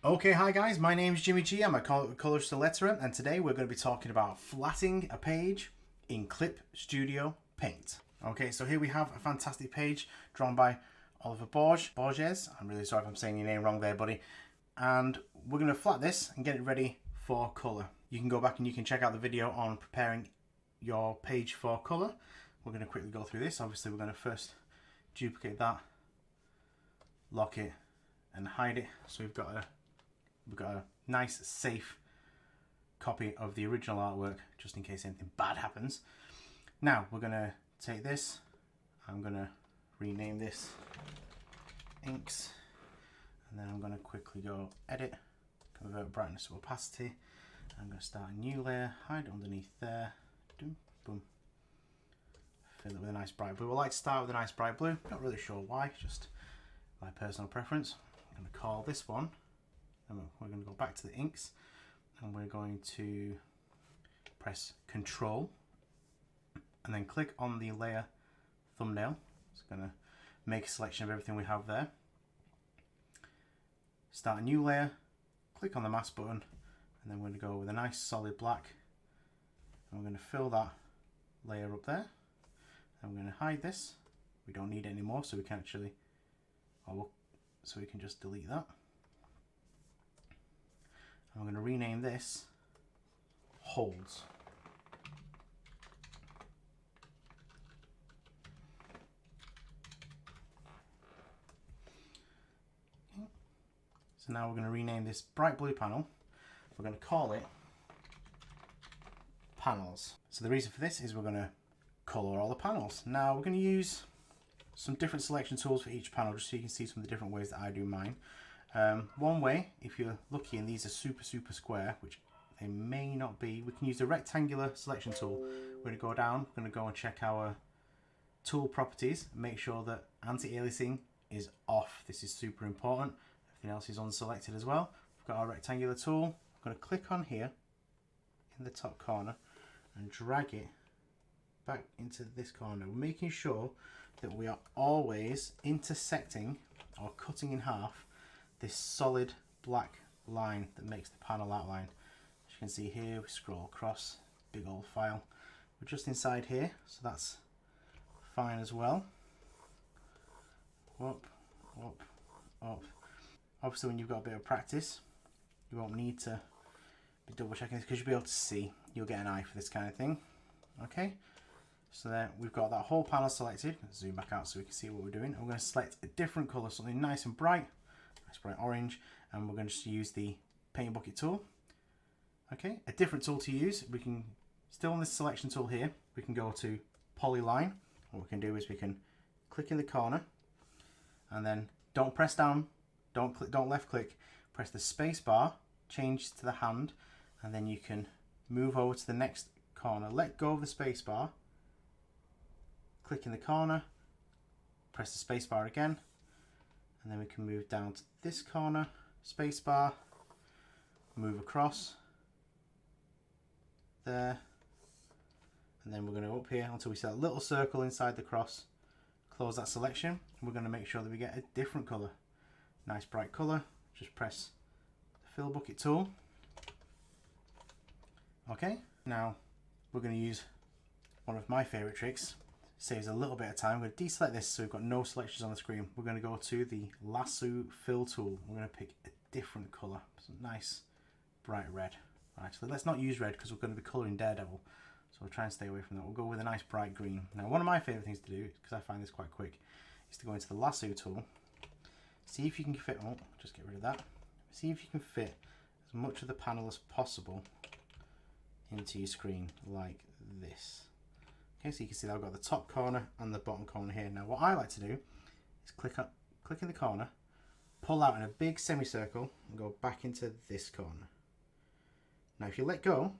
Okay, hi guys, my name is Jimmy G. I'm a colorist and letterer, and today we're going to be talking about flatting a page in Clip Studio Paint. Okay, so here we have a fantastic page drawn by Oliver Borges. I'm really sorry if I'm saying your name wrong there, buddy. And we're going to flat this and get it ready for color. You can go back and you can check out the video on preparing your page for color. We're going to quickly go through this. Obviously, we're going to first duplicate that, lock it, and hide it. So we've got a nice, safe copy of the original artwork, just in case anything bad happens. Now we're going to take this. I'm going to rename this Inks, and then I'm going to quickly go Edit, Convert Brightness to Opacity. I'm going to start a new layer, hide it underneath there. Boom. Fill it with a nice bright blue. I like to start with a nice bright blue. Not really sure why, just my personal preference. I'm going to call this one. And we're going to go back to the inks, and we're going to press Control and then click on the layer thumbnail. It's going to make a selection of everything we have there. Start a new layer, click on the mask button, and then we're going to go with a nice solid black, and we're going to fill that layer up there. And we're going to hide this. We don't need it anymore, so we can actually, so we can just delete that. I'm going to rename this Holds. Okay. So now we're going to rename this bright blue panel. We're going to call it Panels. So the reason for this is we're going to color all the panels. Now we're going to use some different selection tools for each panel, just so you can see some of the different ways that I do mine. One way, if you're lucky and these are super square, which they may not be, we can use the rectangular selection tool. We're going to go down, we're going to go and check our tool properties, make sure that anti-aliasing is off. This is super important. Everything else is unselected as well. We've got our rectangular tool. I'm going to click on here in the top corner and drag it back into this corner. We're making sure that we are always intersecting or cutting in half this solid black line that makes the panel outline. As you can see here, we scroll across, big old file. We're just inside here, so that's fine as well. Up. Obviously, when you've got a bit of practice, you won't need to be double checking this because you'll be able to see. You'll get an eye for this kind of thing. Okay, so there we've got that whole panel selected. Let's zoom back out so we can see what we're doing. I'm going to select a different color, something nice and bright. Bright orange, and we're going to just use the paint bucket tool. Okay, a different tool to use, we can still on this selection tool here, we can go to polyline. What we can do is we can click in the corner, and then don't press down, don't left click, press the space bar, change to the hand, and then you can move over to the next corner, let go of the space bar, click in the corner, press the space bar again, and then we can move down to this corner, space bar, move across there, and then we're going to go up here until we see that little circle inside the cross, close that selection, and we're going to make sure that we get a different colour, nice bright colour. Just press the fill bucket tool. Okay, now we're going to use one of my favourite tricks. Saves a little bit of time. We're going to deselect this so we've got no selections on the screen. We're going to go to the lasso fill tool. We're going to pick a different colour, some nice bright red. Actually, let's not use red because we're going to be colouring Daredevil, so we'll try and stay away from that. We'll go with a nice bright green. Now, one of my favourite things to do, because I find this quite quick, is to go into the lasso tool, see if you can fit, oh, just get rid of that, see if you can fit as much of the panel as possible into your screen like this. Okay, so you can see that I've got the top corner and the bottom corner here. Now what I like to do is click in the corner, pull out in a big semicircle and go back into this corner. Now if you let go,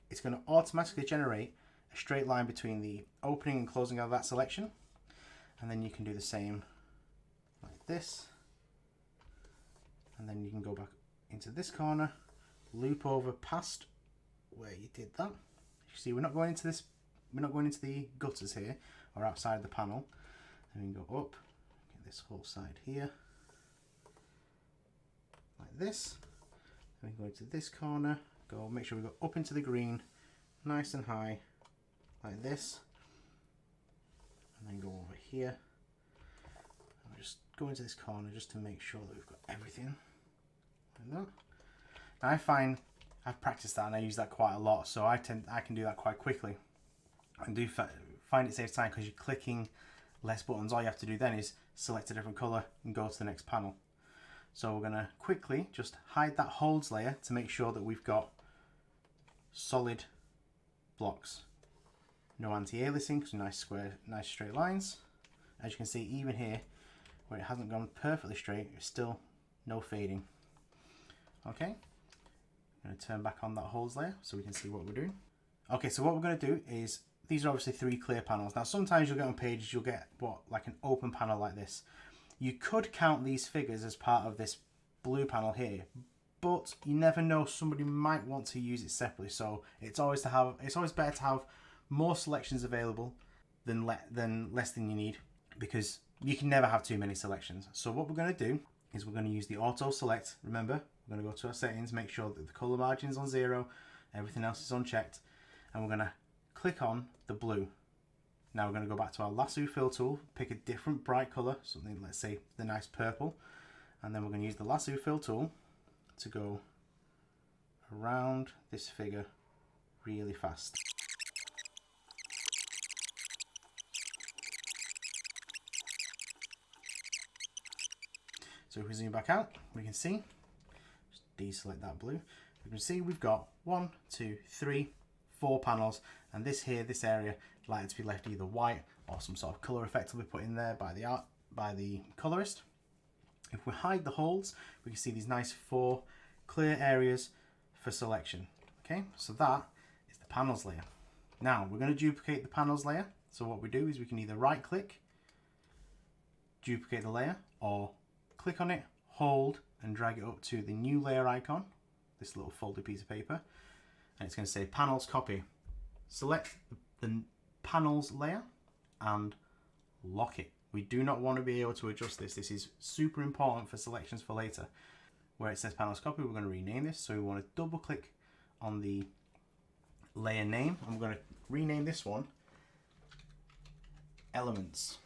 it's going to automatically generate a straight line between the opening and closing of that selection. And then you can do the same like this. And then you can go back into this corner, loop over past where you did that. You see, we're not going into the gutters here or outside the panel. And we can go up, get this whole side here, like this. we can go into this corner, make sure we go up into the green, nice and high, like this, and then go over here. And we'll just go into this corner just to make sure that we've got everything like that. Now I find I've practiced that and I use that quite a lot, so I can do that quite quickly. And do find it saves time because you're clicking less buttons. All you have to do then is select a different color and go to the next panel. So we're going to quickly just hide that holds layer to make sure that we've got solid blocks. No anti-aliasing because nice square, nice straight lines. As you can see, even here where it hasn't gone perfectly straight, there's still no fading. Okay, I'm going to turn back on that holds layer so we can see what we're doing. Okay, so what we're going to do is, these are obviously 3 clear panels. Now sometimes you'll get on pages, you'll get like an open panel like this. You could count these figures as part of this blue panel here, but you never know, somebody might want to use it separately. So it's always better to have more selections available than less than you need, because you can never have too many selections. So what we're going to do is we're going to use the auto select. Remember, we're going to go to our settings, make sure that the color margin is on 0, everything else is unchecked, and we're going to click on the blue. Now we're going to go back to our lasso fill tool, pick a different bright color, something, let's say the nice purple, and then we're going to use the lasso fill tool to go around this figure really fast. So if we zoom back out, we can see, just deselect that blue, we can see we've got 1, 2, 3, 4 panels, and this area likely to be left either white or some sort of color effect will be put in there by the colorist. If we hide the holds, we can see these nice 4 clear areas for selection. Okay, so that is the panels layer. Now we're going to duplicate the panels layer. So what we do is we can either right click, duplicate the layer, or click on it, hold, and drag it up to the new layer icon, this little folded piece of paper, and it's going to say panels copy. Select the panels layer and lock it. We do not want to be able to adjust this. This is super important for selections for later. Where it says panels copy, we're going to rename this. So we want to double click on the layer name. I'm going to rename this one elements.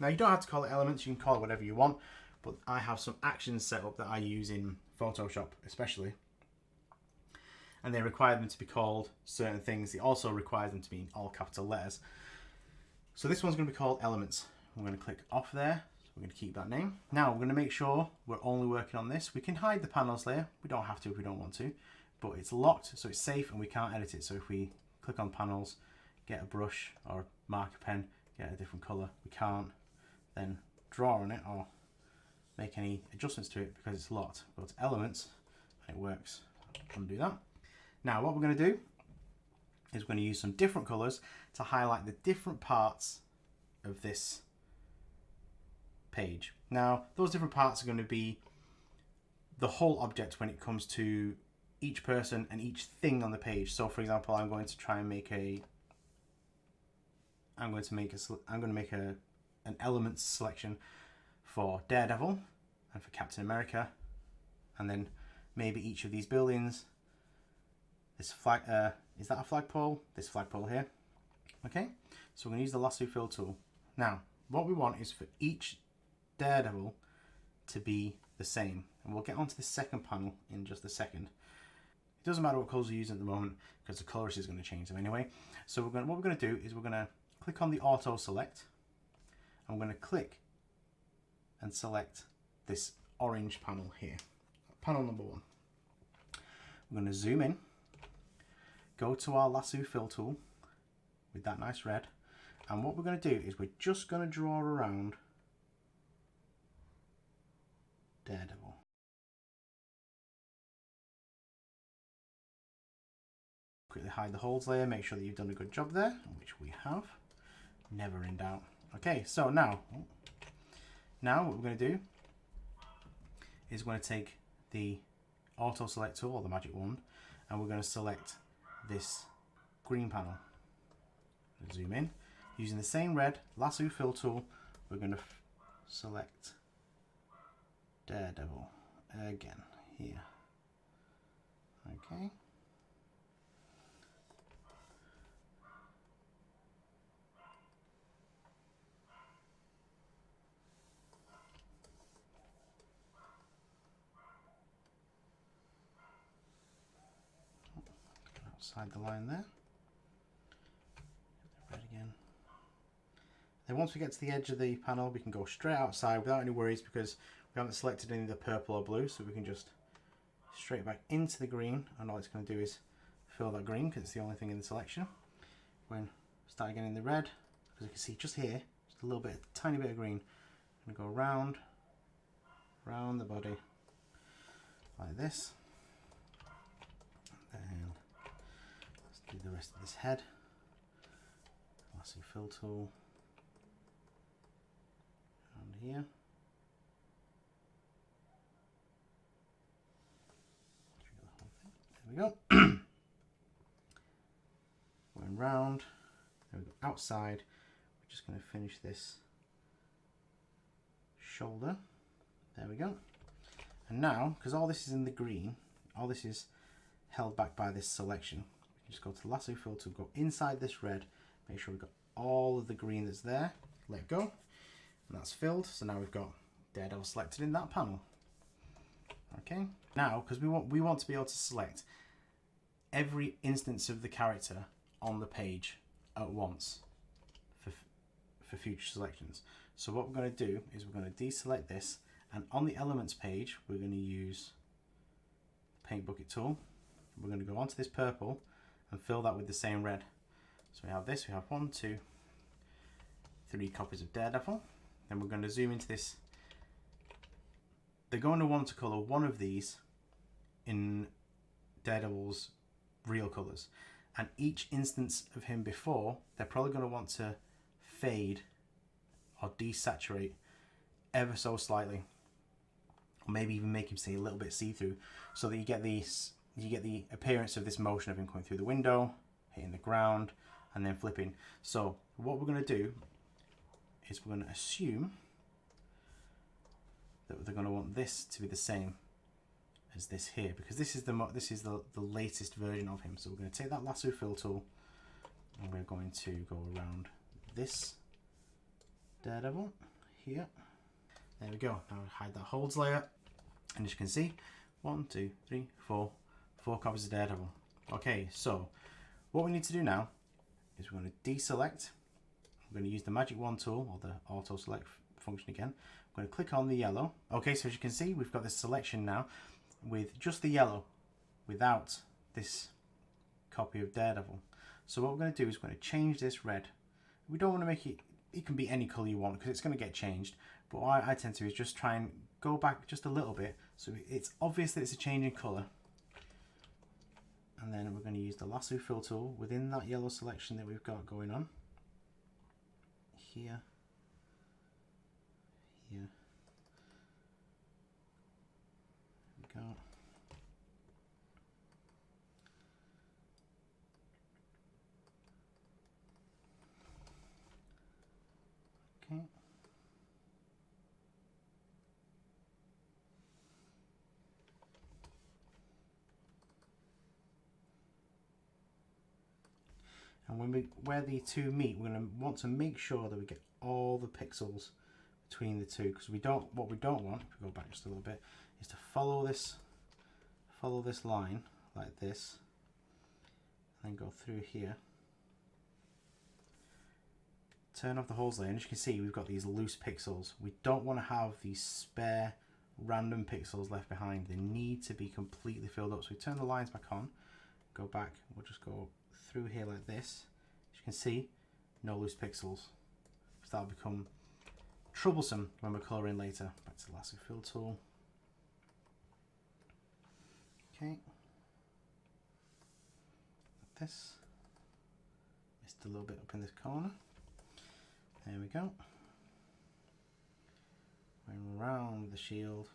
Now you don't have to call it elements, you can call it whatever you want, but I have some actions set up that I use in Photoshop especially, and they require them to be called certain things. It also requires them to be in all capital letters. So this one's going to be called elements. I'm going to click off there, so we're going to keep that name. Now we're going to make sure we're only working on this. We can hide the panels layer, we don't have to if we don't want to, but it's locked, so it's safe and we can't edit it. So if we click on panels, get a brush or a marker pen, get a different color, we can't then draw on it or make any adjustments to it because it's locked. Go to elements and it works. Undo that. Now what we're going to do is we're going to use some different colors to highlight the different parts of this page. Now those different parts are going to be the whole object when it comes to each person and each thing on the page. So for example, I'm going to try and make an elements selection for Daredevil and for Captain America, and then maybe each of these buildings. This flag, is that a flagpole? This flagpole here. Okay, so we're going to use the lasso fill tool. Now, what we want is for each Daredevil to be the same, and we'll get onto the second panel in just a second. It doesn't matter what colours we're using at the moment because the colorist is going to change them anyway. So what we're going to do is we're going to click on the auto select. I'm going to click and select this orange panel here, panel number 1. We're going to zoom in, go to our lasso fill tool with that nice red, and what we're going to do is we're just going to draw around Daredevil. Quickly hide the holds layer, make sure that you've done a good job there, which we have. Never in doubt. Okay, so now what we're going to do is we're going to take the auto select tool or the magic wand, and we're going to select this green panel. Zoom in using the same red lasso fill tool. We're going to select Daredevil again here. Okay. Outside the line there. Red again. Then once we get to the edge of the panel, we can go straight outside without any worries because we haven't selected any of the purple or blue, so we can just straight back into the green, and all it's going to do is fill that green because it's the only thing in the selection. When start again in the red, as you can see just here, just a little bit, tiny bit of green. I'm going to go round the body like this. And then let's do the rest of this head. Lasso fill tool around here. There we go. Going round. There we go. Outside. We're just going to finish this shoulder. There we go. And now, because all this is in the green, all this is held back by this selection, we can just go to the lasso fill tool, go inside this red, make sure we've got all of the green that's there, let go, and that's filled. So now we've got Daredevil selected in that panel. Okay, now because we want to be able to select every instance of the character on the page at once for future selections. So what we're going to do is we're going to deselect this, and on the elements page we're going to use the paint bucket tool. We're going to go onto this purple and fill that with the same red. So we have this, we have 1, 2, 3 copies of Daredevil. Then we're going to zoom into this. They're going to want to colour one of these in Daredevil's real colours, and each instance of him before, they're probably going to want to fade or desaturate ever so slightly, or maybe even make him see a little bit see-through, so that you get the appearance of this motion of him coming through the window, hitting the ground, and then flipping. So what we're going to do is we're going to assume that they're going to want this to be the same as this here, because this is the latest version of him. So we're going to take that lasso fill tool and we're going to go around this Daredevil here. There we go. Now hide that holds layer, and as you can see, 1, 2, 3, 4 copies of Daredevil. Okay, so what we need to do now is we're going to deselect. We're going to use the magic wand tool, or the auto select function again. I'm going to click on the yellow. Okay, so as you can see, we've got this selection now with just the yellow, without this copy of Daredevil. So what we're going to do is we're going to change this red. We don't want to make it, it can be any colour you want because it's going to get changed. But what I tend to do is just try and go back just a little bit so it's obvious that it's a change in colour. And then we're going to use the lasso fill tool within that yellow selection that we've got going on. Here. Here. There we go. Okay. And where the two meet, we're going to want to make sure that we get all the pixels between the two, because what we don't want, if we go back just a little bit, is to follow this line like this, and then go through here, turn off the holds layer, and as you can see, we've got these loose pixels. We don't want to have these spare random pixels left behind. They need to be completely filled up. So we turn the lines back on, go back, we'll just go through here like this. As you can see, no loose pixels. So that'll become troublesome when we're colouring later. Back to the lasso fill tool. Okay. Like this. Missed a little bit up in this corner. There we go. Going around the shield.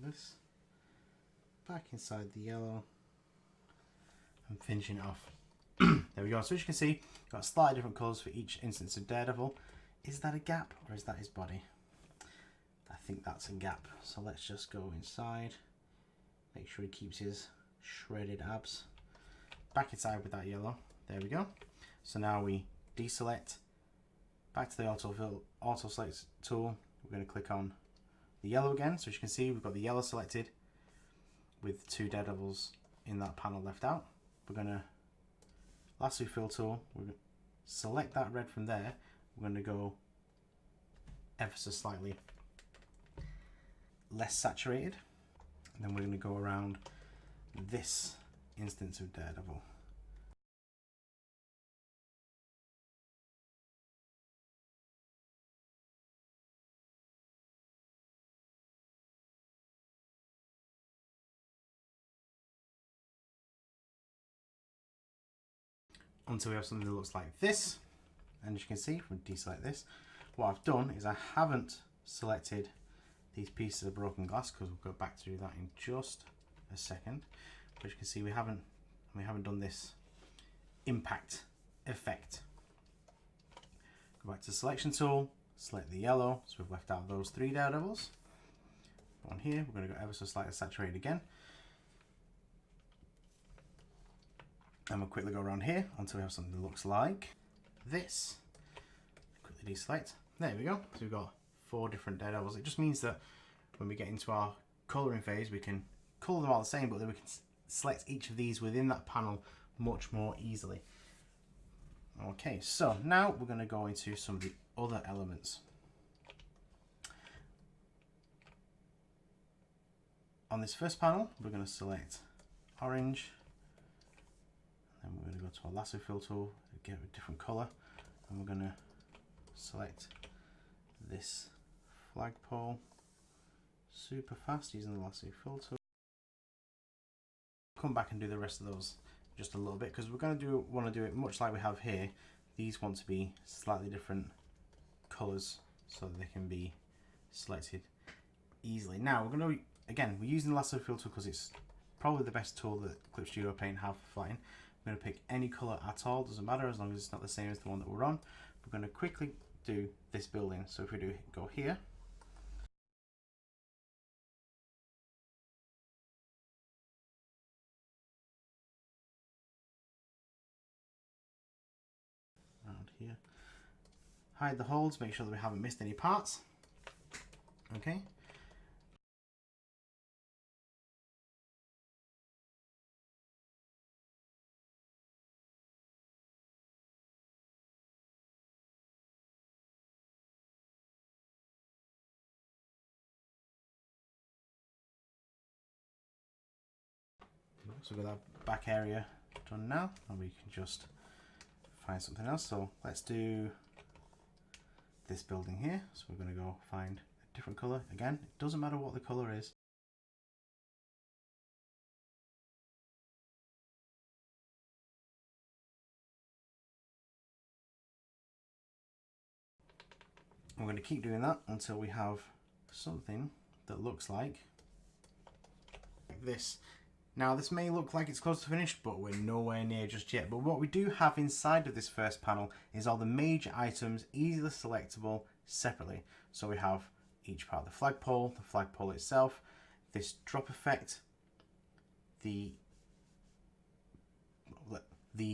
This. Back inside the yellow. And finishing it off. There we go. So as you can see, got slightly different colours for each instance of Daredevil. Is that a gap or is that his body? think that's a gap. So let's just go inside. Make sure he keeps his shredded abs. Back inside with that yellow. There we go. So now we deselect. Back to the auto select tool. We're going to click on the yellow again. So as you can see, we've got the yellow selected with 2 daredevils in that panel left out. We're going to lasso fill tool. We're going to select that red from there. We're going to go ever so slightly less saturated. And then we're going to go around this instance of Daredevil. Until we have something that looks like this. And as you can see, if we deselect this, what I've done is I haven't selected these pieces of broken glass, because we'll go back to do that in just a second. But you can see we haven't done this impact effect. Go back to the selection tool, select the yellow, so we've left out those 3 daredevils. On here, we're going to go ever so slightly saturated again. And we'll quickly go around here until we have something that looks like this. Quickly deselect. There we go. So we've got 4 different daredevils. It just means that when we get into our colouring phase, we can colour them all the same, but then we can select each of these within that panel much more easily. Okay, so now we're going to go into some of the other elements. On this first panel, we're going to select orange. Then we're going to go to our lasso fill tool, get a different colour, and we're going to select this flagpole super fast using the lasso fill tool. Come back and do the rest of those just a little bit, because we're going to want to do it much like we have here. These want to be slightly different colours so that they can be selected easily. Now we're going to, again, we're using the lasso fill tool because it's probably the best tool that Clip Studio Paint have for flatting. I'm going to pick any colour at all, doesn't matter as long as it's not the same as the one that we're on. We're going to quickly do this building. So if we go here, around here, hide the holes, make sure that we haven't missed any parts. Okay. So we've got that back area done now, and we can just find something else. So let's do this building here. So we're going to go find a different colour. Again, it doesn't matter what the colour is. We're going to keep doing that until we have something that looks like this. Now this may look like it's close to finished, but we're nowhere near just yet. But what we do have inside of this first panel is all the major items easily selectable separately. So we have each part of the flagpole itself, this drop effect, the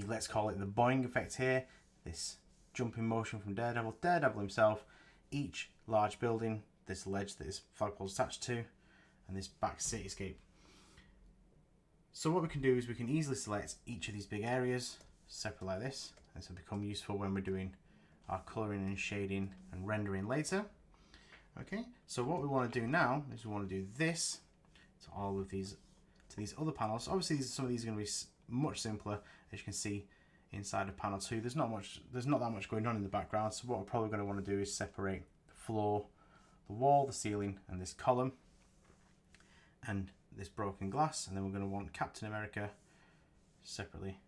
let's call it the boing effect here, this jumping motion from Daredevil himself, each large building, this ledge that his flagpole is attached to, and this back cityscape. So what we can do is we can easily select each of these big areas separate like this. This will become useful when we're doing our colouring and shading and rendering later. Okay, so what we want to do now is we want to do this to all of these, to these other panels. Obviously some of these are going to be much simpler. As you can see inside of panel 2, there's not that much going on in the background. So what we're probably going to want to do is separate the floor, the wall, the ceiling, and this column, and this broken glass. And then we're going to want Captain America separately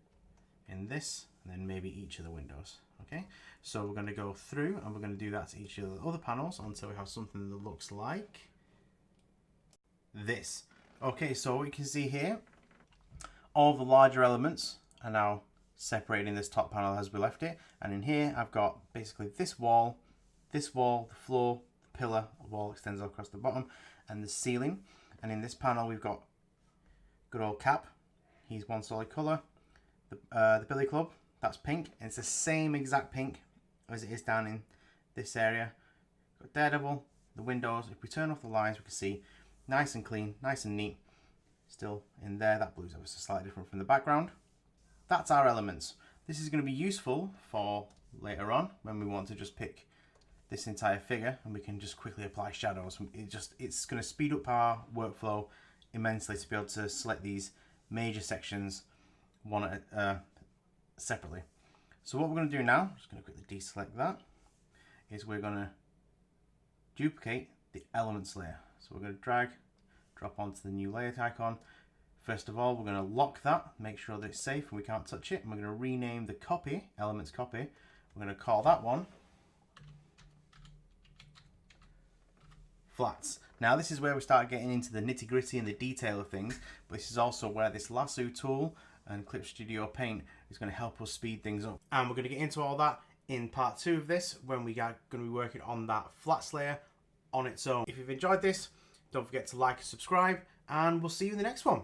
in this, and then maybe each of the windows. Okay, so we're going to go through and we're going to do that to each of the other panels until we have something that looks like this. Okay, so we can see here all the larger elements are now separated in this top panel as we left it, and in here I've got basically this wall, the floor, pillar wall extends across the bottom, and the ceiling. And in this panel we've got good old Cap. He's one solid colour. The Billy Club, that's pink, and it's the same exact pink as it is down in this area. Got Daredevil, the windows. If we turn off the lines, we can see nice and clean, nice and neat. Still in there, that blue's obviously slightly different from the background. That's our elements. This is going to be useful for later on when we want to just pick this entire figure and we can just quickly apply shadows. It's going to speed up our workflow immensely to be able to select these major sections one separately. So what we're going to do now, I'm just going to quickly deselect that, is we're going to duplicate the elements layer. So we're going to drop onto the new layer icon. First of all, we're going to lock that, make sure that it's safe and we can't touch it. And we're going to rename the copy, elements copy. We're going to call that one flats. Now this is where we start getting into the nitty gritty and the detail of things, but this is also where this lasso tool and Clip Studio Paint is going to help us speed things up. And we're going to get into all that in part 2 of this when we are going to be working on that flats layer on its own. If you've enjoyed this, don't forget to like and subscribe, and we'll see you in the next one.